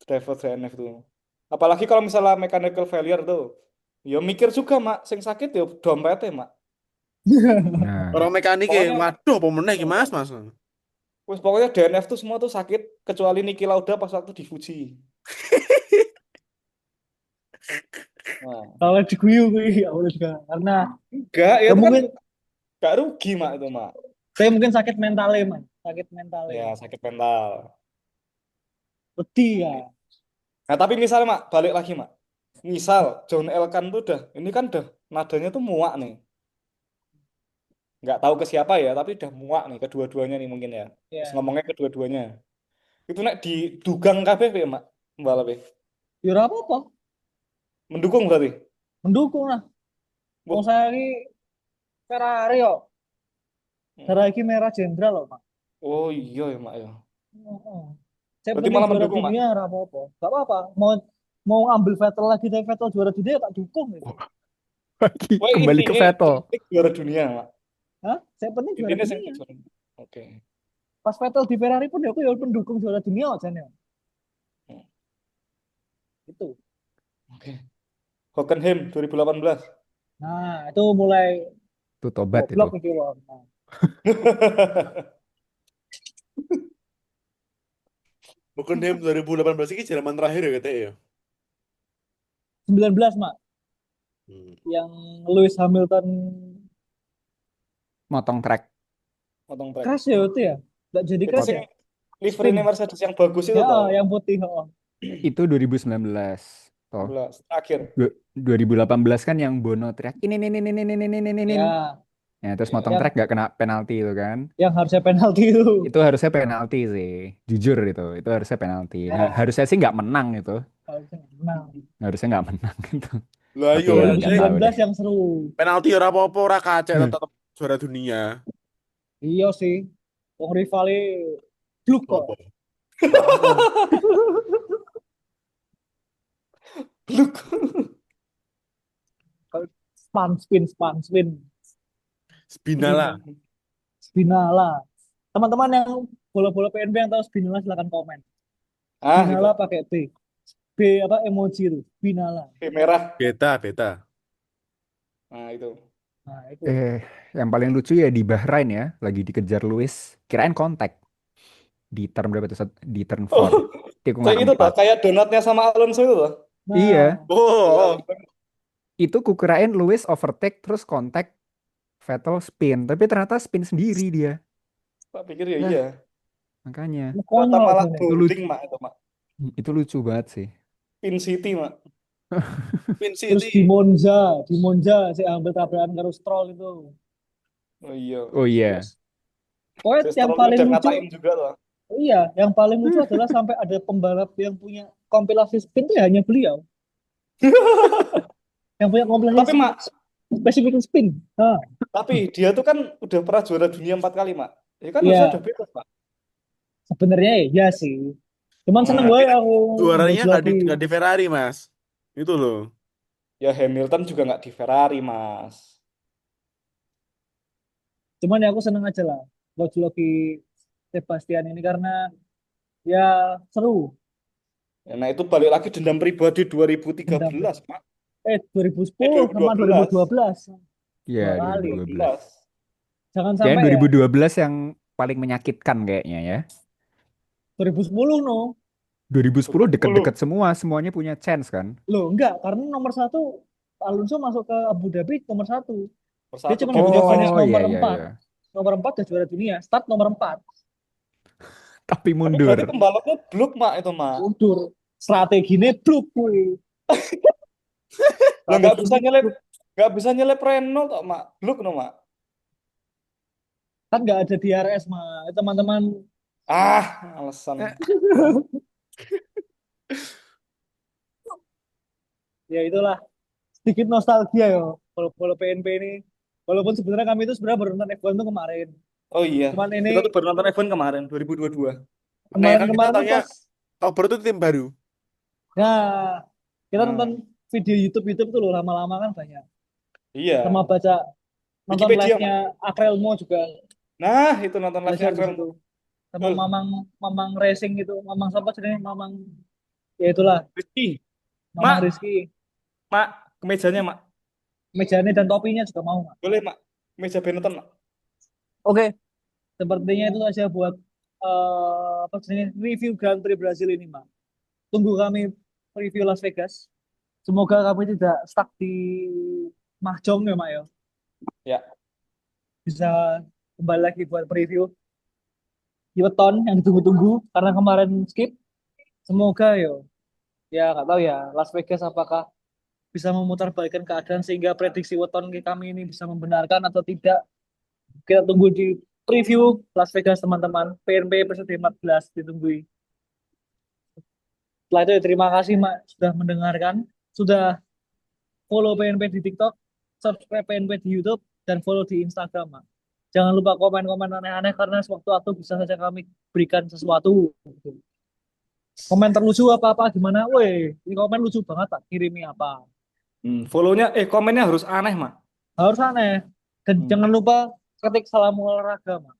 driver DNF tuh. Apalagi kalau misalnya mechanical failure tuh. Ya mikir juga, Mak, sing sakit ya dompetnya, Mak. Nah, Orang mekanik Pokoknya waduh, pemenang gimana Mas? pokoknya DNF tuh semua tuh sakit kecuali Niki Lauda pas waktu di Fuji. Nah, Kalau diguyu gue ya Allah juga. Karena enggak, ya ya itu kan mungkin gak rugi, Mak, itu, Mak. saya mungkin sakit mentalnya man. Sakit mentalnya. Ya, sakit mental. Wedi ya. Nah, tapi misalnya, Mak, balik lagi, Mak. Misal John Elkan tuh udah, ini kan udah nadanya tuh muak nih. Nggak tahu ke siapa ya, tapi udah muak nih kedua-duanya nih mungkin ya. Terus Ya. ngomongnya kedua-duanya. Itu nek didugang kabeh ya, Mak. Pembalap ya. Ya ora apa-apa. Mendukung berarti. Mendukung lah. Mau Wah. saya ini Ferrari kok. Hmm. Ferrari merah jenderal loh, Pak. Oh iya ya, Mak ya. Heeh. Saya Berarti penting malah juara mendukung, Mak. dunia ora apa-apa. Gak apa-apa. Mau mau ambil Vettel lagi tapi Vettel juara dunia tak dukung gitu. lagi Wah, kembali ke intinya Vettel. sing juara dunia, Mak. Hah? Saya penting juara Intinya sing dunia. juara. Oke. Pas Vettel di Ferrari pun ya aku ya pendukung juara dunia aja nih. Hmm. Itu. Oke. Hockenheim 2018. Nah, itu mulai Itu tobat itu. goblok gitu loh. Nah, Bukan dia 2018 ini Jerman terakhir ya katanya ya. 19 Mak, Hmm. yang Lewis Hamilton Motong track. Potong track. crash ya itu ya. Nggak jadi Itu crash sing ya. livery-nya Spin. Mercedes yang bagus itu Ya, toh. yang putih. Oh. Itu 2019. Toh. 16 terakhir. 2018 kan yang Bono teriak ini. Ya, Ya, terus Iya. motong yang track gak kena penalti itu kan. yang harusnya penalti itu. Itu harusnya penalti sih. Jujur itu harusnya penalti. Ya, Harusnya sih nggak menang itu. harusnya menang. Harusnya nggak menang gitu. Lah Tapi yo ya nggak tahu deh. 2019 yang seru. penalti ora apa-apa ora kacek tetap juara dunia. Iya sih. Wong rivale bluk kok. Apa? Bluk. Spin. Spinala. Spinala. Teman-teman yang bola-bola PNB yang tahu Spinala silakan komen. Ah, gitu. Spinala pakai B. B apa emoji itu? Spinala. Oke, merah. Beta. Nah, itu. Nah, itu. Yang paling lucu ya di Bahrain ya, lagi dikejar Lewis, kirain kontak di turn berapa tuh? Di turn 4, Oh, tikungan kayak itu toh, 4. kayak donatnya sama Alonso itu toh. Iya, Nah, Oh, itu kukirain Lewis overtake terus kontak Vettel spin, tapi ternyata spin sendiri dia. Tak pikir ya Nah, iya. makanya Ternyata konyol malah sebenarnya. itu lucu, bowling, Mak, itu, Mak. itu lucu banget sih. Pin City, Mak. Pin Terus City. Di Monza si ambil tabrakan karo Stroll itu. Oh iya. Oh iya. Pokoknya Si yang Stroll paling udah lucu, ngatain juga loh. iya, yang paling lucu adalah sampai ada pembalap yang punya kompilasi spin itu ya hanya beliau. Yang punya Tapi kompilasi Mak, spesifik spin. Nah, tapi dia tuh kan udah pernah juara dunia 4 kali, Mak. Ya kan harusnya ya udah bebas, Mak. sebenarnya ya sih. Cuman seneng Nah, gue Tapi kan aku juaranya menjelajahi. nggak di Ferrari, Mas. Itu loh. ya Hamilton juga nggak di Ferrari, Mas. Cuman ya aku seneng aja lah. Logi Sebastian ini karena ya seru. Ya, nah itu balik lagi dendam pribadi Dendam. 2013, Mak. 2010 sama 2012. 2012. Iya, Dua kali. 2012. 2012. Jangan Kayaknya sampai ya. 2012 yang paling menyakitkan kayaknya ya. 2010 no. 2010 2010. deket-deket semuanya punya chance kan. Loh enggak, karena nomor satu Alonso masuk ke Abu Dhabi nomor satu. Dia Persatu cuma game punya of finish finish. Oh nomor iya iya 4. iya. Nomor 4 udah juara dunia. Start nomor 4. Tapi Tapi berarti mundur. pembalapnya blok, Mak, itu, Mak. Mundur. Strateginya bluk kuy. Lah nggak bisa Strateginya nyelip, bluk. nggak bisa nyelip Renault kok, Mak. Blok no, Mak. Kan nggak ada DRS mah. Teman-teman Ah, alasan. ya itulah sedikit nostalgia ya kalau PNP ini. Walaupun sebenarnya kami itu sebenarnya baru nonton F1 tuh kemarin. Oh iya, Cuman ini kita tuh baru nonton F1 kemarin 2022. Makanya kan kita kemarin-kemarin tuh taunya pas October itu tim baru. nah kita nonton Nah, video YouTube tuh loh lama-lama kan banyak. Sama iya. baca nonton Wikipedia, live-nya Mak. Akrelmo juga Nah, itu nonton live-nya belajar di Akrel. situ. Sama Betul. Mamang Mamang Racing gitu. Mamang siapa sih? Mamang ya itulah, Rizky. Mamang Mak, Rizky. Mak, kemejanya, Mak. Mejanya dan topinya juga mau, Mak. Boleh, Mak. Meja Benetton, Mak. Oke, sepertinya itu saja buat apa sih review Grand Prix Brazil ini, Mak. Tunggu kami review Las Vegas. Semoga kami tidak stuck di Mahjong ya, Mak ya. Ya. Bisa kembali lagi buat preview di weton yang ditunggu-tunggu karena kemarin skip. Semoga yo, ya nggak tahu ya Las Vegas apakah bisa memutarbalikkan keadaan sehingga prediksi weton kami ini bisa membenarkan atau tidak. Kita tunggu di preview Las Vegas teman-teman. PNP episode 14 ditunggu. Setelah itu ya, terima kasih Mak sudah mendengarkan, sudah follow PNP di TikTok, subscribe PNP di YouTube, dan follow di Instagram Mak. Jangan lupa komen-komen aneh-aneh karena sewaktu-waktu bisa saja kami berikan sesuatu. Komen terlucu apa-apa gimana? Woi, ini komen lucu banget Pak. Kirimi apa? Follow-nya, komennya harus aneh, Mak. Harus aneh. Dan Hmm. jangan lupa ketik salam olahraga Mak.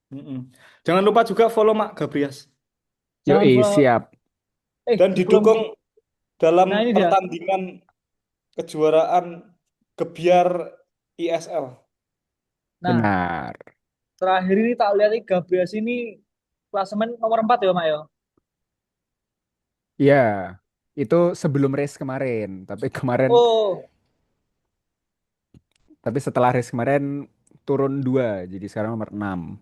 Mm-mm. Jangan lupa juga follow Mak Gabrias. Jangan Yoi, lupa siap. Dan sebelum didukung dalam nah ini dia. pertandingan kejuaraan Gebiar ISL. Nah, Benar. terakhir ini tak lihat nih Gabrias ini klasemen nomor 4 ya Mak ya. Iya. Itu sebelum race kemarin. Oh, Tapi setelah race kemarin turun 2. Jadi sekarang nomor 6 tinggal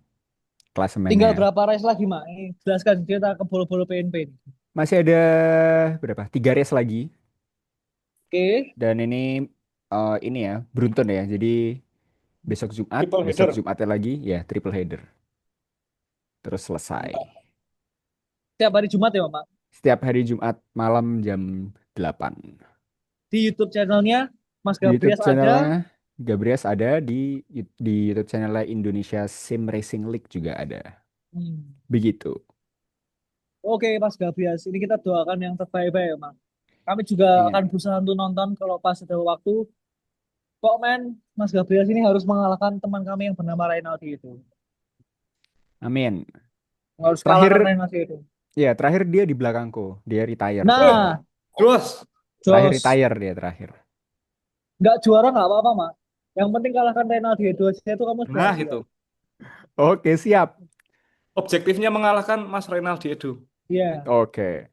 klasemennya. berapa race lagi, Mak? Jelaskan cerita ke bolo-bolo PNP ini. Masih ada berapa? 3 race lagi. Oke. Dan ini ya, beruntun ya. Jadi Triple besok header. Jumatnya lagi ya triple header. Terus selesai. Tiap hari Jumat ya, Mak? Setiap hari Jumat malam jam 8. Di YouTube channelnya Mas Di YouTube Gabrias ada. channelnya Gabrias ada, di YouTube channelnya Indonesia Sim Racing League juga ada. Hmm. Begitu. Oke, Mas Gabrias. Ini kita doakan yang terbaik-baik ya, Mak. Kami juga Iya. akan berusaha untuk nonton kalau pas ada waktu. Kok men, Mas Gabrias ini harus mengalahkan teman kami yang bernama Reynaldi itu. Amin. Harus kalahkan Terakhir Reynaldi itu. Ya, terakhir dia di belakangku. Dia retire terakhir. Nah, Jos, Terakhir Jos, retire dia terakhir. nggak juara nggak apa-apa, Mak. Yang penting kalahkan Reynaldi itu aja itu kamu sudah nah hasil. itu. Oke, siap. Objektifnya mengalahkan Mas Reynaldi Edu. Iya. Oke.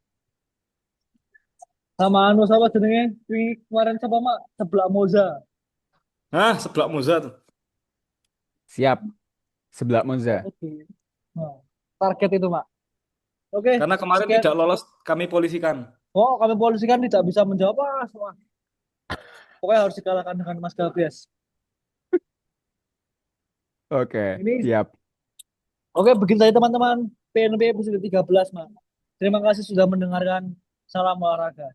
Sama anu sama jenenge wingi kemarin siapa, Mak? Sebelah Moza. Nah, sebelah Moza tuh. Siap. Sebelah Monza. Oke. Nah, target itu, Mak. Oke, Karena kemarin sekian. tidak lolos, kami polisikan. Oh, kami polisi kan tidak bisa menjawab apa semua. Pokoknya harus dikalahkan dengan Mas Gabrias. Oke, Ini siap. oke, begitu saja teman-teman. PNP episode 13, Mak. Terima kasih sudah mendengarkan. Salam olahraga.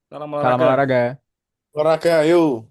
Salam Salam olahraga. olahraga. Olahraga, yuk.